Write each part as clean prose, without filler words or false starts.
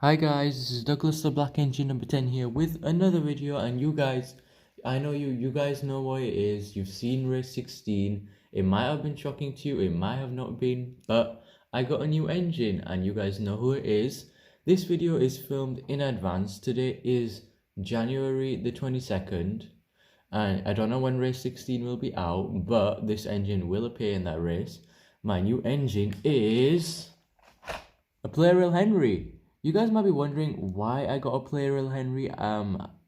Hi guys, this is Douglas the Black Engine number 10 here with another video, and you guys, I know you guys know what it is. You've seen race 16. It might have been shocking to you, it might have not been, but I got a new engine and you guys know who it is. This video is filmed in advance. Today is January the 22nd and I don't know when race 16 will be out, but this engine will appear in that race. My new engine is a Plarail Henry. You guys might be wondering why I got a Plarail Henry,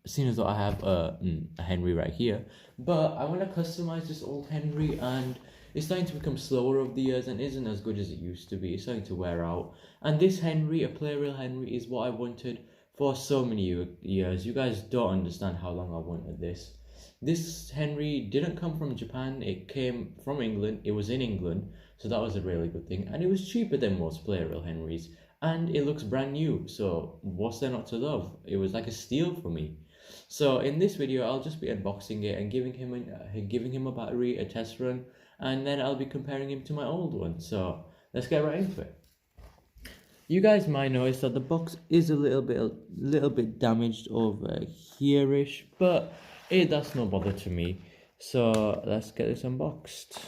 seeing as though I have a Henry right here. But I want to customize this old Henry, and it's starting to become slower over the years and isn't as good as it used to be. It's starting to wear out. And this Henry, a Plarail Henry, is what I wanted for so many years. You guys don't understand how long I wanted this. This Henry didn't come from Japan, it came from England, it was in England, so that was a really good thing. And it was cheaper than most Plarail Henrys. And it looks brand new, so what's there not to love? It was like a steal for me. So in this video, I'll just be unboxing it and giving him a battery, a test run, and then I'll be comparing him to my old one. So let's get right into it. You guys might notice that the box is a little bit damaged over here-ish, but that's no bother to me. So let's get this unboxed.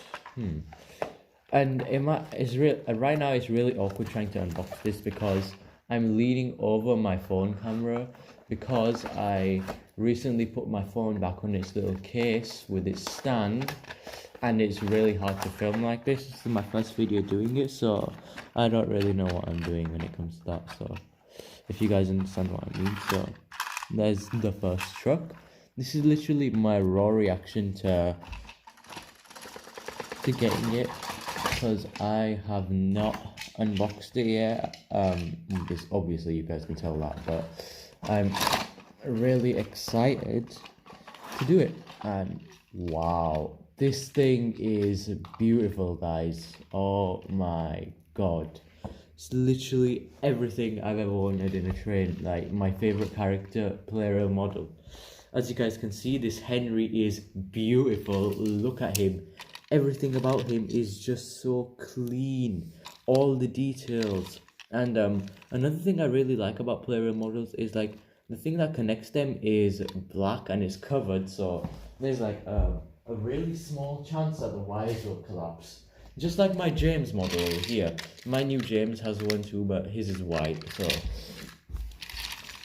And right now it's really awkward trying to unbox this because I'm leaning over my phone camera because I recently put my phone back on its little case with its stand, and it's really hard to film like this. This is my first video doing it, so I don't really know what I'm doing when it comes to that. So if you guys understand what I mean. So there's the first truck. This is literally my raw reaction to getting it, because I have not unboxed it yet. This, obviously you guys can tell that, but I'm really excited to do it. And wow, this thing is beautiful, guys. Oh my god, it's literally everything I've ever wanted in a train. Like my favorite character, Plarail model. As you guys can see, this Henry is beautiful. Look at him. Everything about him is just so clean, all the details. And another thing I really like about Plarail models is like the thing that connects them is black and it's covered, so there's like a really small chance that the wires will collapse. Just like my James model over here. My new James has one too, but his is white, so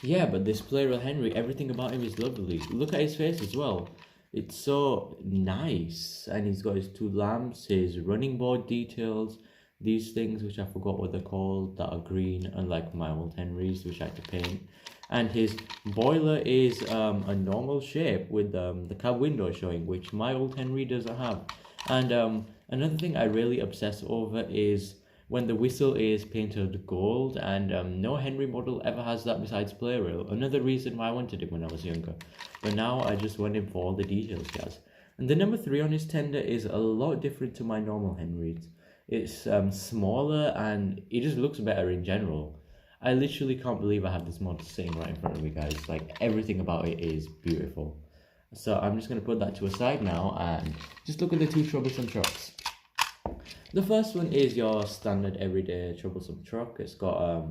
yeah. But this Plarail Henry, everything about him is lovely. Look at his face as well. It's so nice, and he's got his two lamps, his running board details, these things which I forgot what they're called, that are green, unlike my old Henrys which I had to paint. And his boiler is a normal shape with the cab window showing, which my old Henry doesn't have. And another thing I really obsess over is when the whistle is painted gold, and no Henry model ever has that besides Plarail. Another reason why I wanted it when I was younger. But now I just want him for all the details he has. And the number 3 on his tender is a lot different to my normal Henrys. It's smaller and it just looks better in general. I literally can't believe I have this model sitting right in front of me, guys. Like, everything about it is beautiful. So I'm just going to put that to a side now and just look at the two troublesome trucks. The first one is your standard everyday troublesome truck. It's got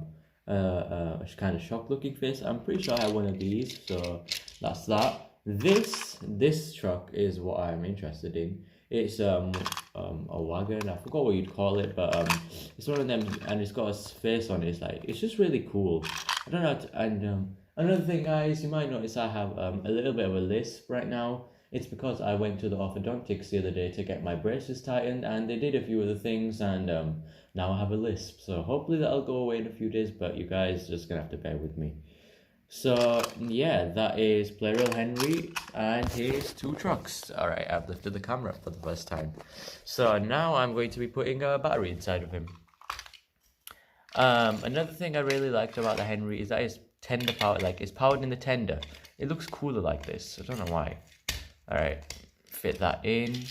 a kind of shock looking face. I'm pretty sure I have one of these, so that's that. This truck is what I'm interested in. It's a wagon. I forgot what you'd call it, but it's one of them, and it's got a face on it. It's just really cool. I don't know. And another thing, guys, you might notice I have a little bit of a lisp right now. It's because I went to the orthodontics the other day to get my braces tightened, and they did a few other things, and now I have a lisp. So hopefully that'll go away in a few days, but you guys just gonna have to bear with me. So yeah, that is Plarail Henry and his two trucks. Alright, I've lifted the camera for the first time. So now I'm going to be putting a battery inside of him. Another thing I really liked about the Henry is that it's tender powered, like it's powered in the tender. It looks cooler like this. I don't know why. Alright, fit that in,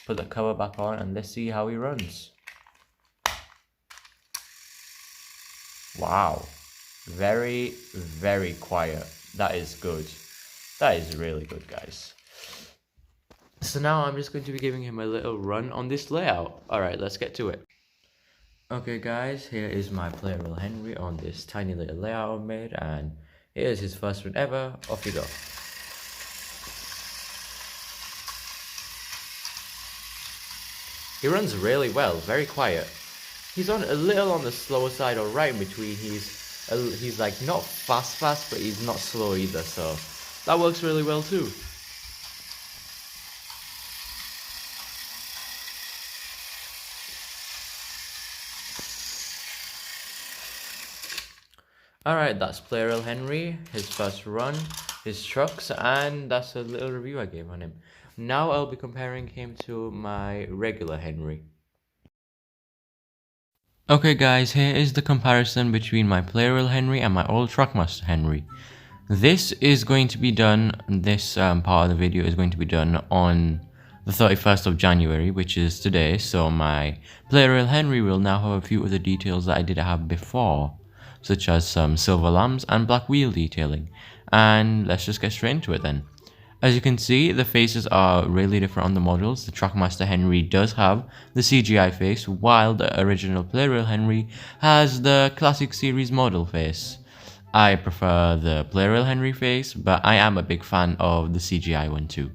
put the cover back on, and let's see how he runs. Wow, very, very quiet. That is good. That is really good, guys. So now I'm just going to be giving him a little run on this layout. Alright, let's get to it. Okay guys, here is my Plarail Henry on this tiny little layout I made, and here's his first run ever. Off you go. He runs really well, very quiet. He's on a little on the slower side, or right in between. He's like not fast, but he's not slow either, so that works really well too. Alright, that's Plarail Henry, his first run, his trucks, and that's a little review I gave on him. Now I'll be comparing him to my regular Henry. Okay guys, here is the comparison between my Plarail Henry and my old Truckmaster Henry. This is going to be done, this part of the video is going to be done on the 31st of January, which is today, so my Plarail Henry will now have a few of the details that I did have before, such as some silver lamps and black wheel detailing. And let's just get straight into it then. As you can see, the faces are really different on the models. The Truckmaster Henry does have the CGI face, while the original Plarail Henry has the classic series model face. I prefer the Plarail Henry face, but I am a big fan of the CGI one too.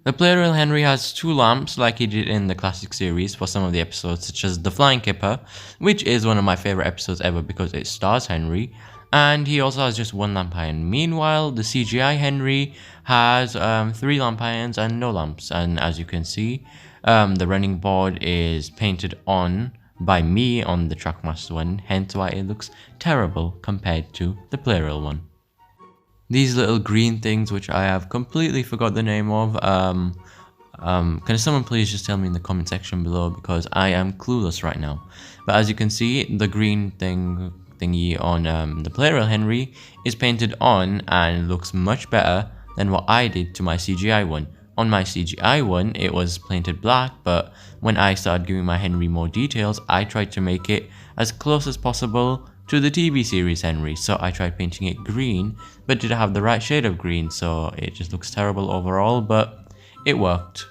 The Plarail Henry has two lamps like he did in the classic series for some of the episodes, such as The Flying Kipper, which is one of my favourite episodes ever because it stars Henry, and he also has just one lamp iron. Meanwhile, the CGI Henry has three lamp irons and no lamps, and as you can see, the running board is painted on by me on the Trackmaster one, hence why it looks terrible compared to the Plarail one. These little green things, which I have completely forgot the name of, can someone please just tell me in the comment section below, because I am clueless right now. But as you can see, the green thingy on the Plarail Henry is painted on and looks much better than what I did to my CGI one. On my CGI one, it was painted black, but when I started giving my Henry more details, I tried to make it as close as possible to the TV series Henry, so I tried painting it green, but didn't have the right shade of green, so it just looks terrible overall, but it worked.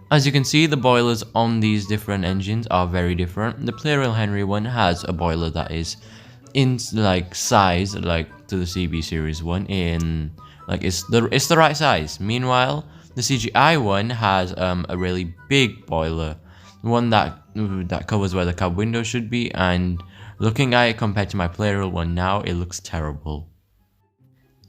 As you can see, the boilers on these different engines are very different. The Plarail Henry one has a boiler that is in like size, like to the CB series one, in like it's the right size. Meanwhile, the CGI one has a really big boiler, one that covers where the cab window should be, and looking at it compared to my Plarail one now, it looks terrible.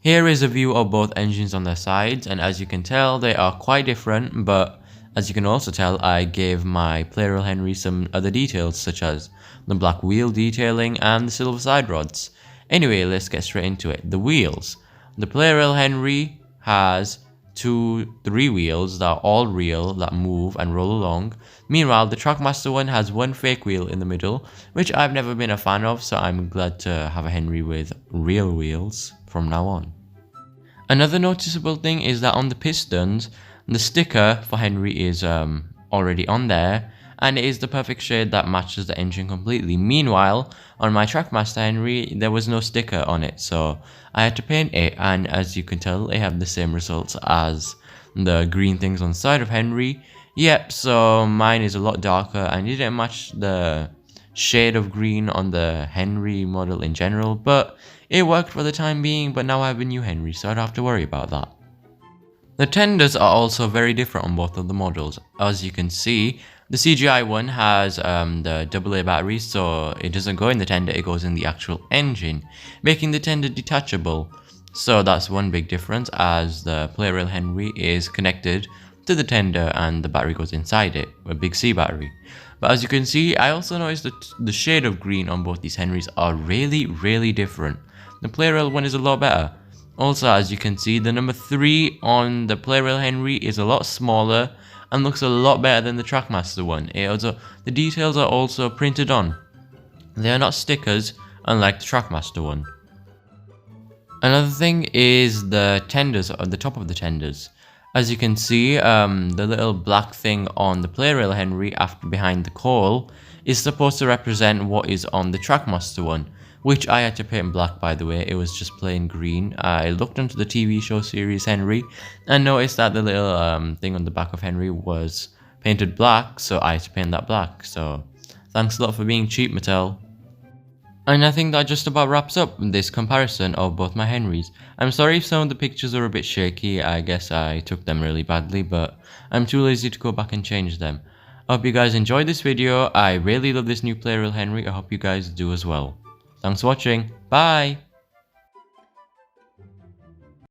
Here is a view of both engines on their sides, and as you can tell, they are quite different, but as you can also tell, I gave my Plarail Henry some other details, such as the black wheel detailing and the silver side rods. Anyway, let's get straight into it. The wheels. The Plarail Henry has three wheels that are all real, that move and roll along. Meanwhile, the Trackmaster one has one fake wheel in the middle, which I've never been a fan of, so I'm glad to have a Henry with real wheels from now on. Another noticeable thing is that on the pistons, the sticker for Henry is already on there, and it is the perfect shade that matches the engine completely. Meanwhile, on my Trackmaster Henry, there was no sticker on it, so I had to paint it, and as you can tell, they have the same results as the green things on the side of Henry. Yep, so mine is a lot darker, and it didn't match the shade of green on the Henry model in general, but it worked for the time being. But now I have a new Henry, so I don't have to worry about that. The tenders are also very different on both of the models. As you can see, the CGI one has the AA batteries, so it doesn't go in the tender, it goes in the actual engine, making the tender detachable. So that's one big difference, as the Plarail Henry is connected to the tender and the battery goes inside it, a big C battery. But as you can see, I also noticed that the shade of green on both these Henrys are really different. The Plarail one is a lot better. Also, as you can see, the number 3 on the Plarail Henry is a lot smaller and looks a lot better than the Trackmaster one. The details are also printed on. They are not stickers, unlike the Trackmaster one. Another thing is the tenders, on the top of the tenders. As you can see, the little black thing on the Plarail Henry behind the coal is supposed to represent what is on the Trackmaster one, which I had to paint black, by the way. It was just plain green. I looked into the TV show series Henry and noticed that the little thing on the back of Henry was painted black, so I had to paint that black. So Thanks a lot for being cheap, Mattel. And I think that just about wraps up this comparison of both my Henrys. I'm sorry if some of the pictures are a bit shaky, I guess I took them really badly, but I'm too lazy to go back and change them. I hope you guys enjoyed this video. I really love this new Plarail Henry. I hope you guys do as well. Thanks for watching. Bye!